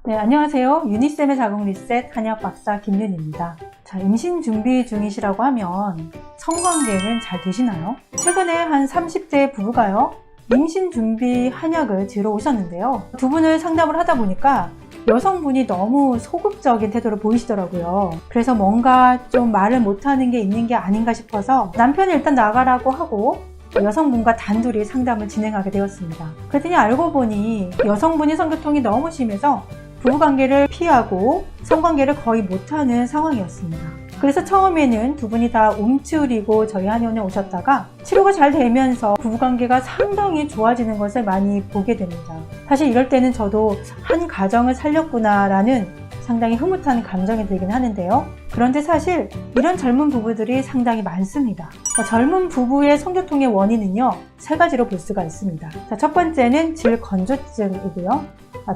네, 안녕하세요. 유니쌤의 자궁 리셋 한의학 박사 김윤입니다. 자, 임신 준비 중이시라고 하면 성관계는 잘 되시나요? 최근에 한 30대 부부가요, 임신 준비 한약을 지러 오셨는데요. 두 분을 상담을 하다 보니까 여성분이 너무 소극적인 태도를 보이시더라고요. 그래서 뭔가 좀 말을 못하는 게 있는 게 아닌가 싶어서 남편이 일단 나가라고 하고 여성분과 단둘이 상담을 진행하게 되었습니다. 그랬더니 알고 보니 여성분이 성교통이 너무 심해서 부부관계를 피하고 성관계를 거의 못하는 상황이었습니다. 그래서 처음에는 두 분이 다 움츠리고 저희 한의원에 오셨다가 치료가 잘 되면서 부부관계가 상당히 좋아지는 것을 많이 보게 됩니다. 사실 이럴 때는 저도 한 가정을 살렸구나 라는 상당히 흐뭇한 감정이 들긴 하는데요. 그런데 사실 이런 젊은 부부들이 상당히 많습니다. 젊은 부부의 성교통의 원인은요, 세 가지로 볼 수가 있습니다. 자, 첫 번째는 질건조증이고요.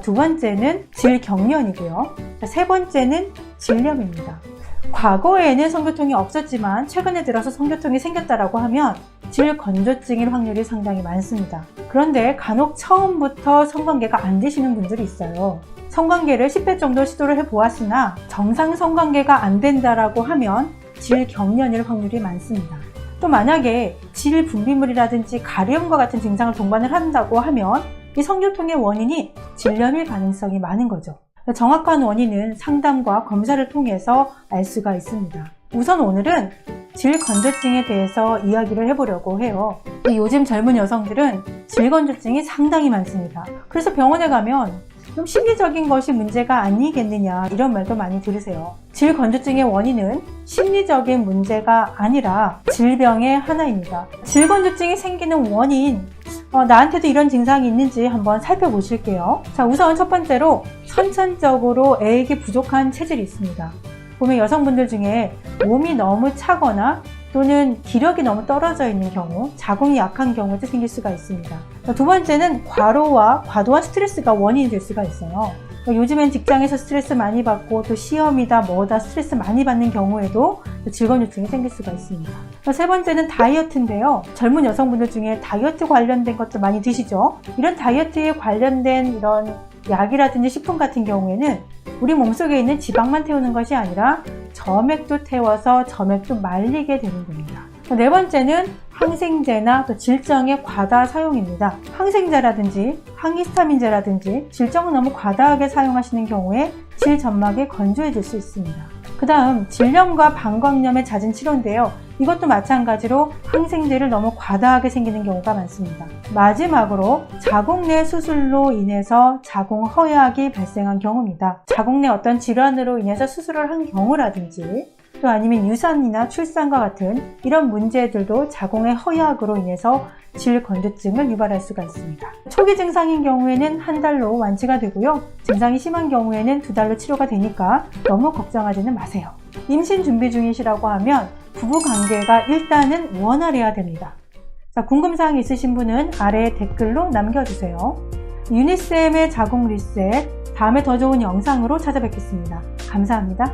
두 번째는 질경련이고요. 세 번째는 질염입니다. 과거에는 성교통이 없었지만 최근에 들어서 성교통이 생겼다라고 하면 질건조증일 확률이 상당히 많습니다. 그런데 간혹 처음부터 성관계가 안 되시는 분들이 있어요. 성관계를 10회 정도 시도를 해보았으나 정상 성관계가 안 된다라고 하면 질경련일 확률이 많습니다. 또 만약에 질분비물이라든지 가려움과 같은 증상을 동반을 한다고 하면 이 성교통의 원인이 질염일 가능성이 많은 거죠. 정확한 원인은 상담과 검사를 통해서 알 수가 있습니다. 우선 오늘은 질건조증에 대해서 이야기를 해보려고 해요. 요즘 젊은 여성들은 질건조증이 상당히 많습니다. 그래서 병원에 가면 좀 심리적인 것이 문제가 아니겠느냐 이런 말도 많이 들으세요. 질건조증의 원인은 심리적인 문제가 아니라 질병의 하나입니다. 질건조증이 생기는 원인, 나한테도 이런 증상이 있는지 한번 살펴보실게요. 자, 우선 첫 번째로 선천적으로 에이기 부족한 체질이 있습니다. 보면 여성분들 중에 몸이 너무 차거나 또는 기력이 너무 떨어져 있는 경우, 자궁이 약한 경우에도 생길 수가 있습니다. 두 번째는 과로와 과도한 스트레스가 원인이 될 수가 있어요. 요즘엔 직장에서 스트레스 많이 받고 또 시험이다 뭐다 스트레스 많이 받는 경우에도 질건조증이 생길 수가 있습니다. 세 번째는 다이어트인데요. 젊은 여성분들 중에 다이어트 관련된 것도 많이 드시죠? 이런 다이어트에 관련된 이런 약이라든지 식품 같은 경우에는 우리 몸속에 있는 지방만 태우는 것이 아니라 점액도 태워서 점액도 말리게 되는 겁니다. 네 번째는 항생제나 또 질정의 과다 사용입니다. 항생제라든지 항히스타민제라든지 질정을 너무 과다하게 사용하시는 경우에 질점막이 건조해질 수 있습니다. 그 다음 질염과 방광염의 잦은 치료인데요. 이것도 마찬가지로 항생제를 너무 과다하게 생기는 경우가 많습니다. 마지막으로 자궁 내 수술로 인해서 자궁 허약이 발생한 경우입니다. 자궁 내 어떤 질환으로 인해서 수술을 한 경우라든지 또 아니면 유산이나 출산과 같은 이런 문제들도 자궁의 허약으로 인해서 질건조증을 유발할 수가 있습니다. 초기 증상인 경우에는 한 달로 완치가 되고요. 증상이 심한 경우에는 2달로 치료가 되니까 너무 걱정하지는 마세요. 임신 준비 중이시라고 하면 부부관계가 일단은 원활해야 됩니다. 자, 궁금사항이 있으신 분은 아래 댓글로 남겨주세요. 유니쌤의 자궁 리셋, 다음에 더 좋은 영상으로 찾아뵙겠습니다. 감사합니다.